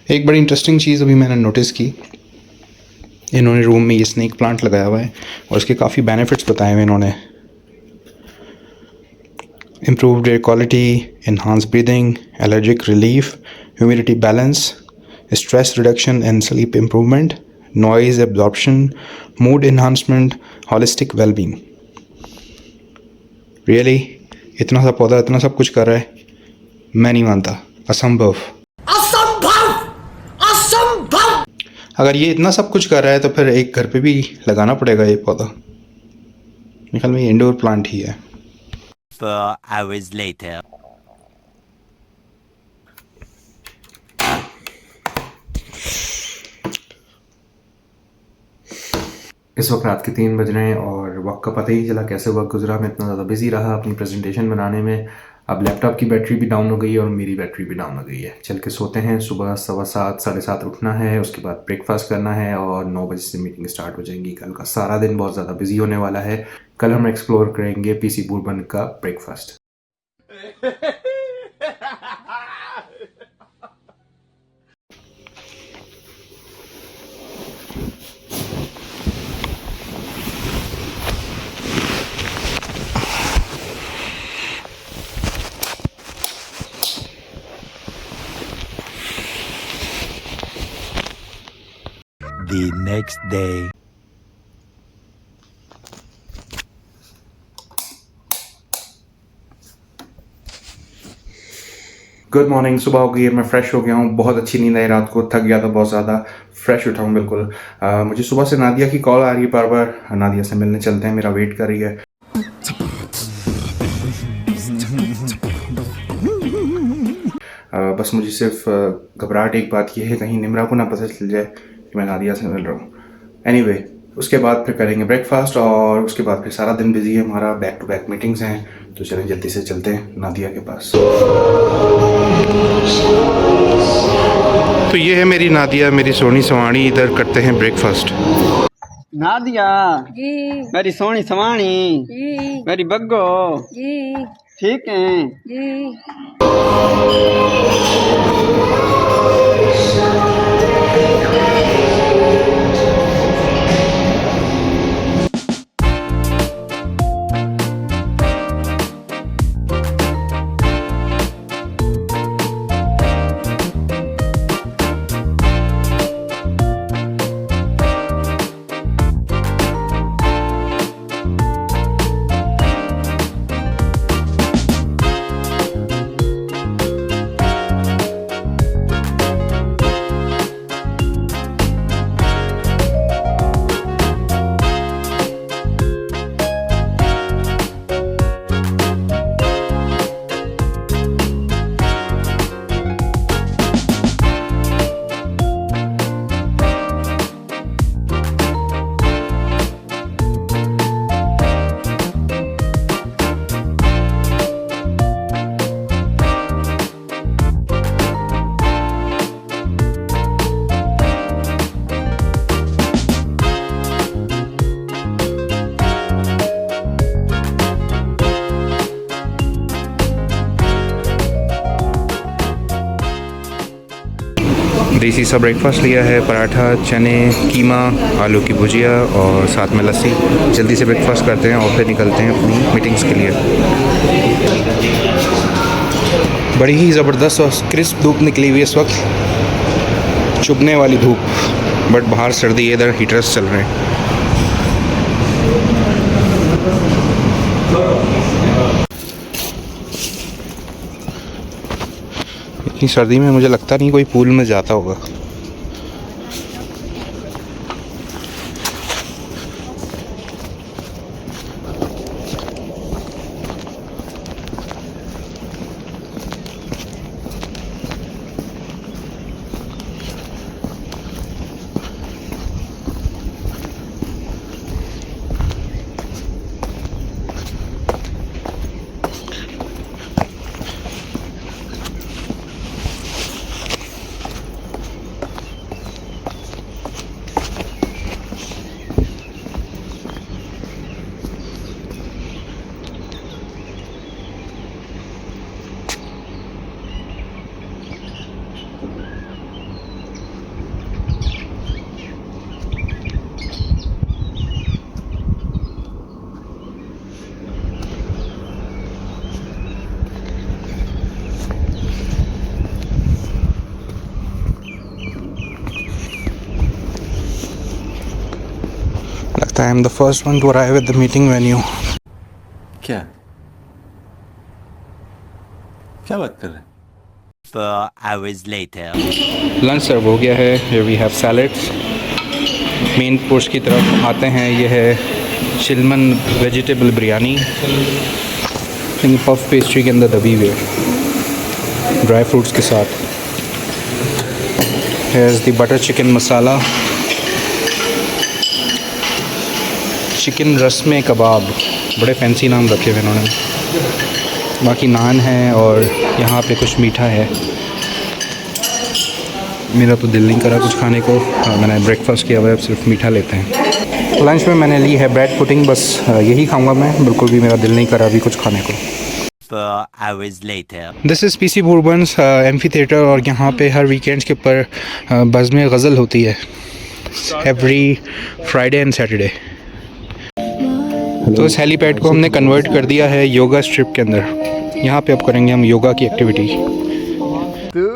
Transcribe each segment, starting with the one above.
एक बड़ी इंटरेस्टिंग चीज़ अभी मैंने नोटिस की, इन्होंने रूम में ये स्नेक प्लांट लगाया हुआ है और इसके काफ़ी बेनिफिट्स बताए हुए इन्होंने। Improved air quality, enhanced breathing, allergic relief, humidity balance, stress reduction and sleep improvement, noise absorption, mood enhancement, holistic well-being. Really? इतना सा पौधा इतना सब कुछ कर रहा है? मैं नहीं मानता, असंभव। अगर ये इतना सब कुछ कर रहा है तो फिर एक घर पे भी लगाना पड़ेगा ये पौधा। मेरे ख्याल में ये इंडोर प्लांट ही है। 4 hours later. इस वक्त रात के 3 बज रहे हैं और वक्त का पता ही नहीं चला कैसे वक्त गुजरा। मैं इतना ज़्यादा बिजी रहा अपनी प्रेजेंटेशन बनाने में। अब लैपटॉप की बैटरी भी डाउन हो गई है और मेरी बैटरी भी डाउन हो गई है। चल के सोते हैं। सुबह 7:15 7:30 उठना है, उसके बाद ब्रेकफास्ट करना है और 9 बजे से मीटिंग स्टार्ट हो जाएंगी। कल का सारा दिन बहुत ज़्यादा बिजी होने वाला है। कल हम एक्सप्लोर करेंगे पीसी बूरबन का breakfast. The next day. Good morning. सुबह हो गई है, मैं फ्रेश हो गया हूँ। बहुत अच्छी नींद आई रात को, थक गया था बहुत ज़्यादा। फ्रेश उठा हूँ बिल्कुल। मुझे सुबह से नादिया की कॉल आ रही है बार बार। नादिया से मिलने चलते हैं, मेरा वेट कर रही है। बस मुझे सिर्फ घबराहट एक बात की है, कहीं निम्रा को ना पता चल जाए कि मैं नादिया से मिल रहा हूँ। एनीवे, उसके बाद फिर करेंगे ब्रेकफास्ट और उसके बाद फिर सारा दिन बिजी है हमारा, बैक टू बैक मीटिंग्स हैं। तो चलें जल्दी से चलते हैं नादिया के पास। तो ये है मेरी नादिया, मेरी सोनी सवाणी। इधर करते हैं ब्रेकफास्ट। नादिया जी मेरी सोनी सवाणी जी मेरी बग्गो जी ठीक है। जी। देसी सा ब्रेकफास्ट लिया है, पराठा, चने, कीमा, आलू की भुजिया और साथ में लस्सी। जल्दी से ब्रेकफास्ट करते हैं और फिर निकलते हैं अपनी मीटिंग्स के लिए। बड़ी ही ज़बरदस्त और क्रिस्प धूप निकली हुई है इस वक्त, चुभने वाली धूप। बट बाहर सर्दी है, इधर हीटर्स चल रहे हैं। इतनी सर्दी में मुझे लगता नहीं कोई पूल में जाता होगा। I am the first one to arrive at the meeting venue. क्या क्या बात कर रहे हैं? 4 hours later. लंच सर्व हो गया है. Here we have salads. Main course की तरफ आते हैं. ये है चिलमन वेजिटेबल बिरयानी. पफ पेस्ट्री के अंदर दबी हुई है ड्राई फ्रूट्स के साथ. Here's the butter chicken masala. Chicken रस्मे कबाब, बड़े फैंसी नाम रखे हुए इन्होंने. बाकी नान है और यहाँ पे कुछ मीठा है. मेरा तो दिल नहीं करा कुछ खाने को. मैंने ब्रेकफास्ट किया हुआ है, अब सिर्फ मीठा लेते हैं. लंच में मैंने ली है ब्रेड पुडिंग. बस यही खाऊंगा मैं. बिल्कुल भी मेरा दिल नहीं करा अभी कुछ खाने को. 4 hours later. This is PC bourbons amphitheatre. और यहाँ पे हर वीकेंड्स के ऊपर बज़्म गज़ल होती है. Every Friday and Saturday. तो इस हेलीपैड को हमने कन्वर्ट कर दिया है योगा स्ट्रिप के अंदर. यहाँ पे अब करेंगे हम योगा की एक्टिविटी. तू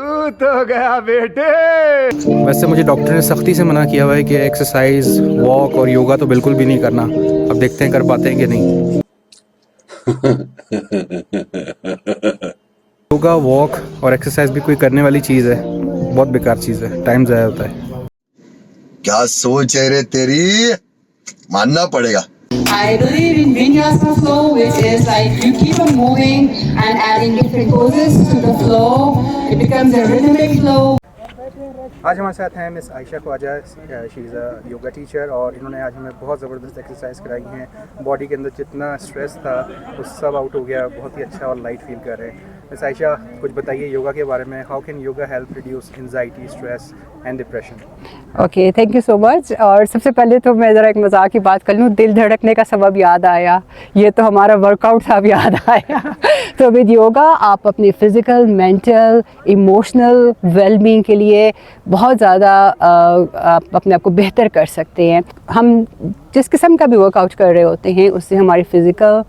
तो गया बेटे. वैसे मुझे डॉक्टर ने सख्ती से मना किया हुआ है कि एक्सरसाइज, वॉक और योगा तो बिल्कुल भी नहीं करना. अब देखते हैं कर पाते हैं कि नहीं. योगा, वॉक और एक्सरसाइज भी कोई करने वाली चीज़ है? बहुत बेकार चीज़ है. टाइम ज़ाया होता है. क्या सोच है रे तेरी, मानना पड़ेगा. I believe in Vinyasa flow, which is like you keep on moving and adding different poses to the flow. It becomes a rhythmic flow. आज हमारे साथ हैं Miss Ayesha Khwaja. She is a yoga teacher और इन्होंने आज हमें बहुत ज़बरदस्त एक्सरसाइज कराई हैं. बॉडी के अंदर जितना स्ट्रेस था वो सब आउट हो गया. बहुत ही अच्छा और लाइट फील कर रहे हैं. मिस आयशा, कुछ बताइए योगा के बारे में. How can yoga help reduce anxiety, stress and depression? Okay, thank you so much. और सबसे पहले तो मैं ज़रा एक मजाक की बात कर लूँ. दिल धड़कने का सबब याद आया. ये तो हमारा वर्कआउट सब याद आया. तो विद योगा आप अपनी फ़िज़िकल, मेंटल, इमोशनल वेलबींग के लिए बहुत ज़्यादा आप अपने आप को बेहतर कर सकते हैं. हम जिस किस्म का भी वर्कआउट कर रहे होते हैं उससे हमारी physical,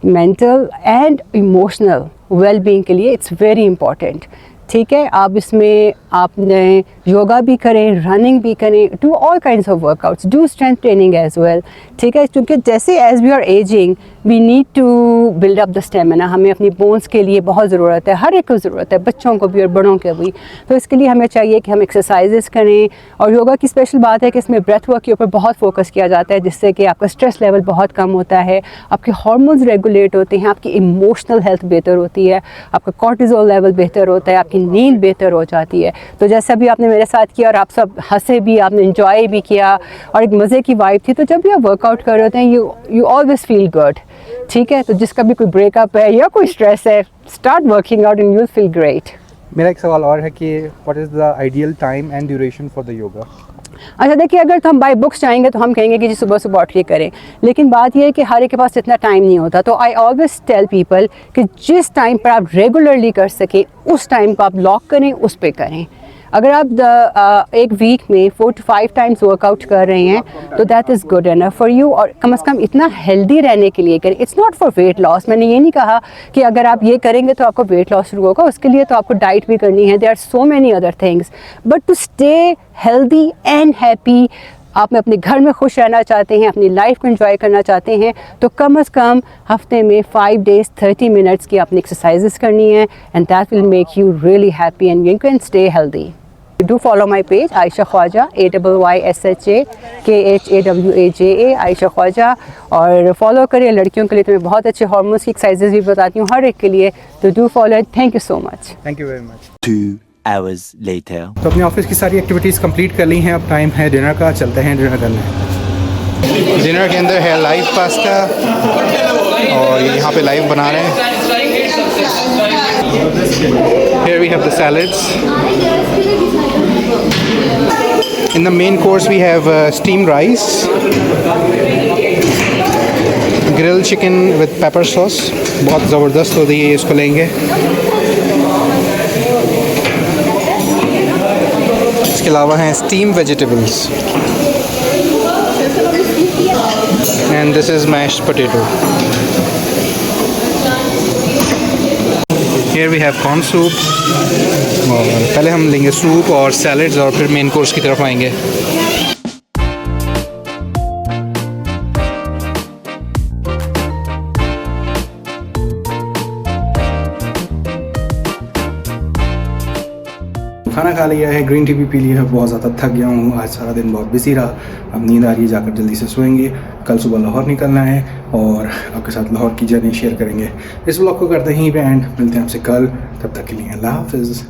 mental and emotional wellbeing के लिए इट्स वेरी इम्पॉर्टेंट. ठीक है, आप इसमें आपने योगा भी करें, रनिंग भी करें, do all kinds of workouts, do strength training as well. ठीक है, क्योंकि जैसे as we are aging we need to build up the stamina. हमें अपनी बोन्स के लिए बहुत ज़रूरत है. हर एक को ज़रूरत है, बच्चों को भी और बड़ों को भी. तो इसके लिए हमें चाहिए कि हम एक्सरसाइजेस करें. और योगा की स्पेशल बात है कि इसमें ब्रेथ वर्क के ऊपर बहुत फोकस किया जाता है, जिससे कि आपका स्ट्रेस लेवल बहुत कम होता है, आपके हार्मोन्स रेगुलेट होते हैं, आपकी इमोशनल हेल्थ बेहतर होती है, आपका कॉर्टिजोल लेवल बेहतर होता है, आपकी नींद बेहतर हो जाती है. तो जैसा भी आपने मेरे साथ किया और आप सब हंसे भी, आपने इंजॉय भी किया और एक मज़े की वाइब थी. तो जब भी आप वर्कआउट कर रहे होते हैं यू ऑलवेज फील गुड. ठीक है, तो जिसका भी कोई ब्रेकअप है या कोई स्ट्रेस है, start working out and you will feel great. मेरा एक सवाल और है कि what is the ideal time and duration for the yoga? अच्छा देखिए, अगर तो हम बाय बुक्स चाहेंगे तो हम कहेंगे कि जी सुबह सुबह उठ के करें. लेकिन बात यह है कि हर एक के पास इतना टाइम नहीं होता. तो आई ऑलवेज टेल पीपल कि जिस टाइम पर आप रेगुलरली कर सकें उस टाइम को आप लॉक करें, उस पर करें. अगर आप एक वीक में 4 to 5 टाइम्स वर्कआउट कर रहे हैं तो that is good enough for you. और कम से कम इतना हेल्दी रहने के लिए करें. It's not for weight loss. मैंने ये नहीं कहा कि अगर आप ये करेंगे तो आपको वेट लॉस शुरू होगा. उसके लिए तो आपको डाइट भी करनी है. There are so many other things. But to stay healthy and happy, आप अपने घर में खुश रहना चाहते हैं, अपनी लाइफ को एंजॉय करना चाहते हैं, तो कम से कम हफ्ते में 5 days 30 minutes की आपने एक्सरसाइजेस करनी है. And that will make you really happy and you can stay healthy. Do follow my page Aisha Khwaja, AYYSHA Aisha Khwaja. और फॉलो करिए. लड़कियों के लिए तो मैं बहुत अच्छे हार्मोन्स की एक्सरसाइजेस भी बताती हूँ हर एक के लिए. तो do follow it. Thank you so much. Thank you very much. 2 hours later. तो अपने ऑफिस की सारी एक्टिविटीज़ कंप्लीट कर ली हैं. अब टाइम है डिनर का. चलते हैं डिनर करने. डिनर के अंदर है लाइव पास्ता और यहाँ पे लाइव बना रहे हैं. Here we have the salads. In the main course we have steamed rice, grilled chicken with pepper sauce. बहुत ज़बरदस्त होती है, इसको लेंगे. इसके अलावा हैं steamed vegetables and this is mashed potato. Here we have corn soup. और पहले हम लेंगे सूप और सैलड्स और फिर मेन कोर्स की तरफ आएंगे. तो खाना खा लिया है, ग्रीन टी भी पी लिया है, बहुत ज़्यादा थक गया हूँ, आज सारा दिन बहुत बिजी रहा, अब नींद आ रही है, जाकर जल्दी से सोएंगे। कल सुबह लाहौर निकलना है और आपके साथ लाहौर की जर्नी शेयर करेंगे। इस व्लॉग को करते हैं यहीं पे एंड, मिलते हैं आपसे कल, तब तक के लिए अल्लाह हाफ़िज़।